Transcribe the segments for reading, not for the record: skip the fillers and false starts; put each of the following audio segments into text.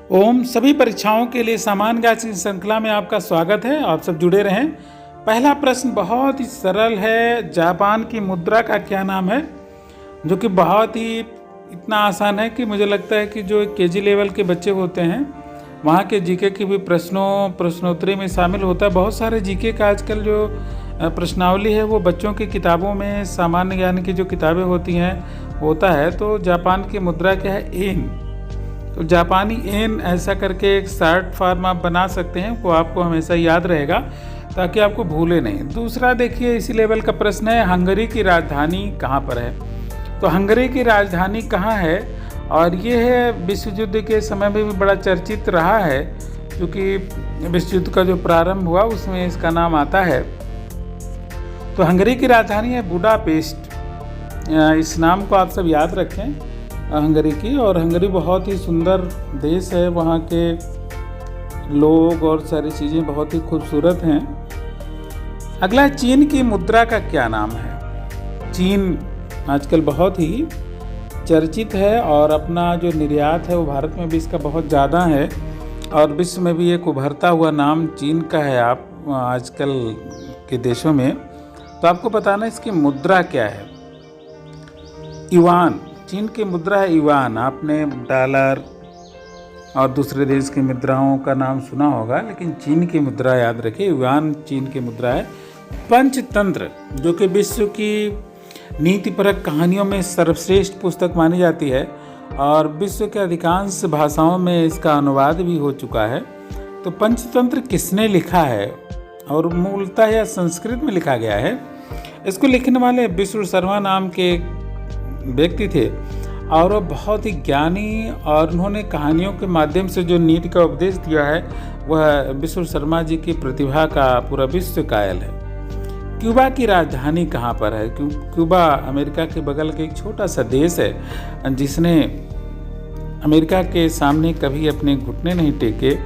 ओम सभी परीक्षाओं के लिए सामान्य ज्ञान की श्रृंखला में आपका स्वागत है। आप सब जुड़े रहें। पहला प्रश्न बहुत ही सरल है। जापान की मुद्रा का क्या नाम है? जो कि बहुत ही इतना आसान है कि मुझे लगता है कि जो केजी लेवल के बच्चे होते हैं वहाँ के जीके के भी प्रश्नोत्तरी में शामिल होता है। बहुत सारे जीके का आजकल जो प्रश्नावली है वो बच्चों की किताबों में, सामान्य ज्ञान की जो किताबें होती हैं होता है। तो जापान की मुद्रा क्या है? एन। तो जापानी एन ऐसा करके एक शॉर्ट फॉर्म आप बना सकते हैं, वो आपको हमेशा याद रहेगा ताकि आपको भूले नहीं। दूसरा देखिए, इसी लेवल का प्रश्न है, हंगरी की राजधानी कहाँ पर है? तो हंगरी की राजधानी कहाँ है? और ये है विश्व युद्ध के समय में भी बड़ा चर्चित रहा है, क्योंकि विश्व युद्ध का जो प्रारंभ हुआ उसमें इसका नाम आता है। तो हंगरी की राजधानी है बुडापेस्ट। इस नाम को आप सब याद रखें, हंगरी की। और हंगरी बहुत ही सुंदर देश है, वहाँ के लोग और सारी चीज़ें बहुत ही खूबसूरत हैं। अगला, चीन की मुद्रा का क्या नाम है? चीन आजकल बहुत ही चर्चित है और अपना जो निर्यात है वो भारत में भी इसका बहुत ज़्यादा है और विश्व में भी एक उभरता हुआ नाम चीन का है आप आजकल के देशों में। तो आपको बताना इसकी मुद्रा क्या है। युआन, चीन की मुद्रा है युआन। आपने डॉलर और दूसरे देश की मुद्राओं का नाम सुना होगा, लेकिन चीन की मुद्रा याद रखिए, युआन चीन की मुद्रा है। पंचतंत्र, जो कि विश्व की नीतिपरक कहानियों में सर्वश्रेष्ठ पुस्तक मानी जाती है और विश्व के अधिकांश भाषाओं में इसका अनुवाद भी हो चुका है। तो पंचतंत्र किसने लिखा है? और मूलतः यह संस्कृत में लिखा गया है। इसको लिखने वाले विष्णु शर्मा नाम के व्यक्ति थे और वो बहुत ही ज्ञानी, और उन्होंने कहानियों के माध्यम से जो नीति का उपदेश दिया है वह विष्णु शर्मा जी की प्रतिभा का पूरा विश्व कायल है। क्यूबा की राजधानी कहाँ पर है? क्यूबा अमेरिका के बगल के एक छोटा सा देश है जिसने अमेरिका के सामने कभी अपने घुटने नहीं टेके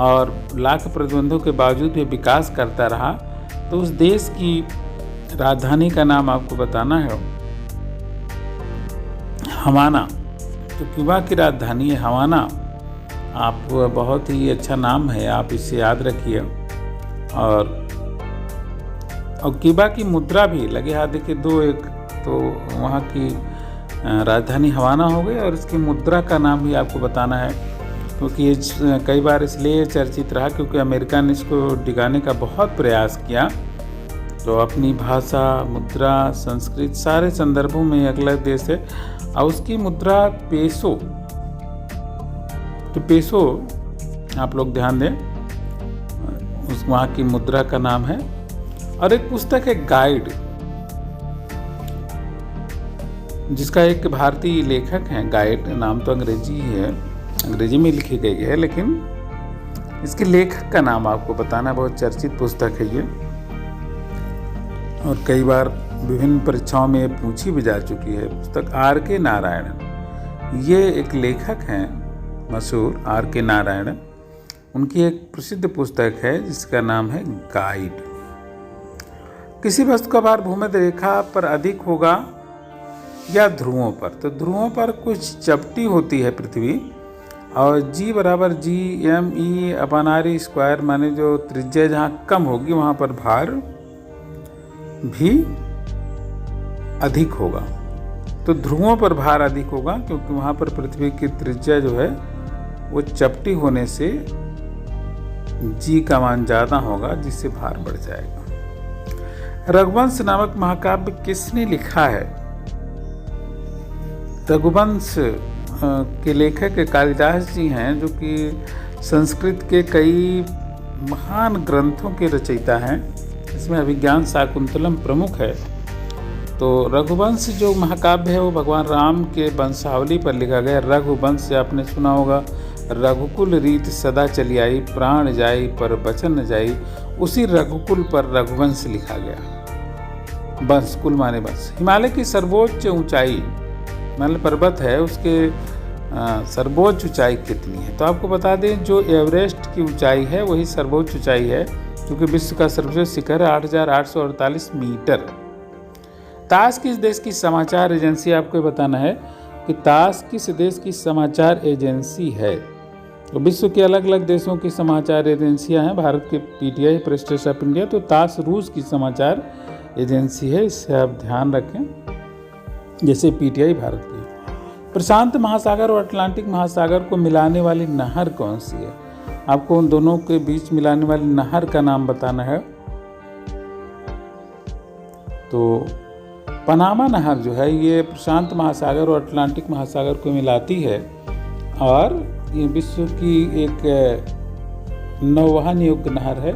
और लाख प्रतिबंधों के बावजूद भी विकास करता रहा। तो उस देश की राजधानी का नाम आपको बताना है, हवाना। तो क्यूबा की राजधानी है हवाना। आप बहुत ही अच्छा नाम है, आप इसे याद रखिए। और क्यूबा की मुद्रा भी लगे हाथ देखिए, दो एक, तो वहाँ की राजधानी हवाना हो गई और इसकी मुद्रा का नाम भी आपको बताना है, क्योंकि ये कई बार इसलिए चर्चित रहा क्योंकि अमेरिका ने इसको डिगाने का बहुत प्रयास किया। तो अपनी भाषा, मुद्रा, संस्कृत सारे संदर्भों में अगला देश है। और उसकी मुद्रा पेसो। तो पेसो आप लोग ध्यान दें, उस वहाँ की मुद्रा का नाम है। और एक पुस्तक है गाइड, जिसका एक भारतीय लेखक है। गाइड नाम तो अंग्रेजी है, अंग्रेजी में लिखी गई है, लेकिन इसके लेखक का नाम आपको बताना। बहुत चर्चित पुस्तक है ये और कई बार विभिन्न परीक्षाओं में पूछी भी जा चुकी है। पुस्तक R.K. नारायण, ये एक लेखक हैं मशहूर, R.K. नारायण। उनकी एक प्रसिद्ध पुस्तक है जिसका नाम है गाइड। किसी वस्तु का भार भूमध्य रेखा पर अधिक होगा या ध्रुवों पर? तो ध्रुवों पर कुछ चपटी होती है पृथ्वी, और G = G/m/e/r² माने जो त्रिज्या जहाँ कम होगी वहाँ पर भार भी अधिक होगा। तो ध्रुवों पर भार अधिक होगा क्योंकि वहाँ पर पृथ्वी की त्रिज्या जो है वो चपटी होने से G का मान ज़्यादा होगा, जिससे भार बढ़ जाएगा। रघुवंश नामक महाकाव्य किसने लिखा है? रघुवंश के लेखक कालिदास जी हैं, जो कि संस्कृत के कई महान ग्रंथों के रचयिता हैं। इसमें अभिज्ञान शाकुंतलम प्रमुख है। तो रघुवंश जो महाकाव्य है वो भगवान राम के वंशावली पर लिखा गया। रघुवंश से आपने सुना होगा, रघुकुल रीत सदा चली आई, प्राण जाई पर बचन न जाई। उसी रघुकुल पर रघुवंश लिखा गया। वंश, कुल माने वंश। हिमालय की सर्वोच्च ऊंचाई, हिमालय पर्वत है, उसके सर्वोच्च ऊंचाई कितनी है? तो आपको बता दें, जो एवरेस्ट की ऊंचाई है वही सर्वोच्च ऊंचाई है, क्योंकि विश्व का सर्वोच्च शिखर है 8,848 मीटर। ताश किस देश की समाचार एजेंसी? आपको बताना है कि ताश किस देश की समाचार एजेंसी है। तो विश्व के अलग अलग देशों की समाचार एजेंसियां हैं। भारत के PTI, press trust of India, तो तास रूस की समाचार एजेंसी है, इससे आप ध्यान रखें। जैसे पीटीआई भारत की। प्रशांत महासागर और अटलांटिक महासागर को मिलाने वाली नहर कौन सी है? आपको उन दोनों के बीच मिलाने वाली नहर का नाम बताना है। तो पनामा नहर जो है ये प्रशांत महासागर और अटलांटिक महासागर को मिलाती है और ये विश्व की एक नौवहन योग्य नहर है।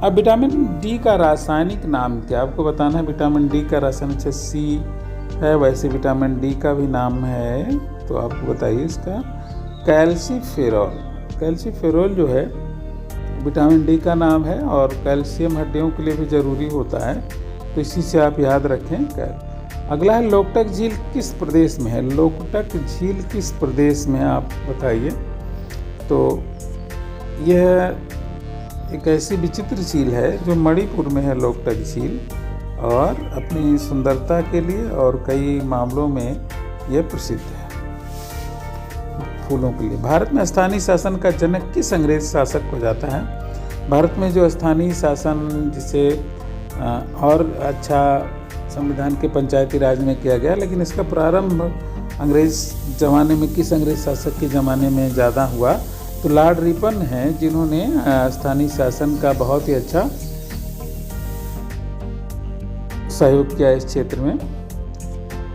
अब विटामिन डी का रासायनिक नाम क्या? आपको बताना है। विटामिन डी का रासायनिक सी है, वैसे विटामिन डी का भी नाम है, तो आपको बताइए इसका। कैल्सीफेरॉल। कैल्सीफेरॉल जो है विटामिन डी का नाम है और कैल्शियम हड्डियों के लिए भी ज़रूरी होता है, तो इसी से आप याद रखें। अगला है लोकटक झील किस प्रदेश में है? लोकटक झील किस प्रदेश में है आप बताइए। तो यह एक ऐसी विचित्र झील है जो मणिपुर में है, लोकटक झील, और अपनी सुंदरता के लिए और कई मामलों में यह प्रसिद्ध है, फूलों के लिए। भारत में स्थानीय शासन का जनक किस अंग्रेज शासक को जाता है? भारत में जो स्थानीय शासन जिसे और अच्छा संविधान के पंचायती राज में किया गया, लेकिन इसका प्रारंभ अंग्रेज ज़माने में किस अंग्रेज शासक के ज़माने में ज़्यादा हुआ? तो लॉर्ड रिपन हैं जिन्होंने स्थानीय शासन का बहुत ही अच्छा सहयोग किया इस क्षेत्र में।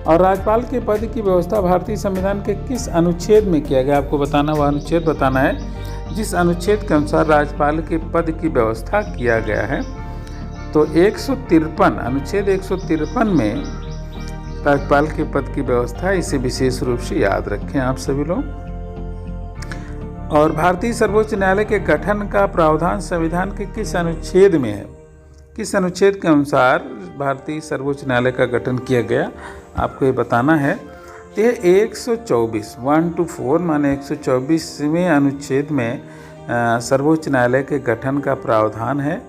और राज्यपाल के पद की व्यवस्था भारतीय संविधान के किस अनुच्छेद में किया गया? आपको बताना, वह अनुच्छेद बताना है जिस अनुच्छेद के अनुसार राज्यपाल के पद की व्यवस्था किया गया है। तो 153 अनुच्छेद 153 में राज्यपाल के पद की व्यवस्था, इसे विशेष रूप से याद रखें आप सभी लोग। और भारतीय सर्वोच्च न्यायालय के गठन का प्रावधान संविधान के किस अनुच्छेद में है? किस अनुच्छेद के अनुसार भारतीय सर्वोच्च न्यायालय का गठन किया गया, आपको ये बताना है। यह 124 1 to 4 माने 124वें अनुच्छेद में सर्वोच्च न्यायालय के गठन का प्रावधान है।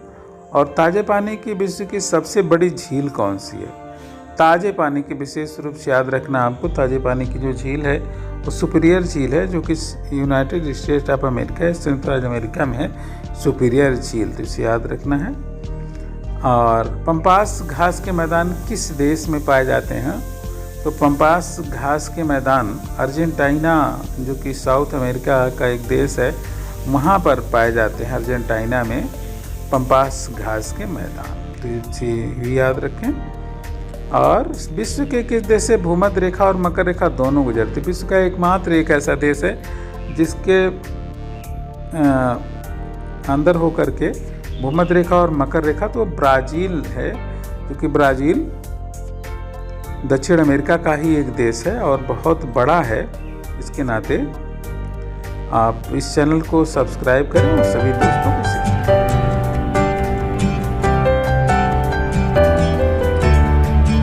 और ताजे पानी की विश्व की सबसे बड़ी झील कौन सी है? ताजे पानी की विशेष रूप से याद रखना आपको। ताजे पानी की जो झील है वो सुपीरियर झील है, जो कि यूनाइटेड स्टेट्स ऑफ अमेरिका, संयुक्त राज्य अमेरिका में है सुपीरियर झील, तो इसे याद रखना है। और पंपास घास के मैदान किस देश में पाए जाते हैं? तो पंपास घास के मैदान अर्जेंटीना, जो कि साउथ अमेरिका का एक देश है, वहाँ पर पाए जाते हैं, अर्जेंटीना में पंपास घास के मैदान, तो इसे याद रखें। और विश्व के किस देश से भूमध्य रेखा और मकर रेखा दोनों गुजरती? विश्व का एकमात्र एक ऐसा देश है जिसके अंदर होकर के भूमध्य रेखा और मकर रेखा, तो ब्राज़ील है, क्योंकि ब्राज़ील दक्षिण अमेरिका का ही एक देश है और बहुत बड़ा है। इसके नाते आप इस चैनल को सब्सक्राइब करें और सभी दोस्तों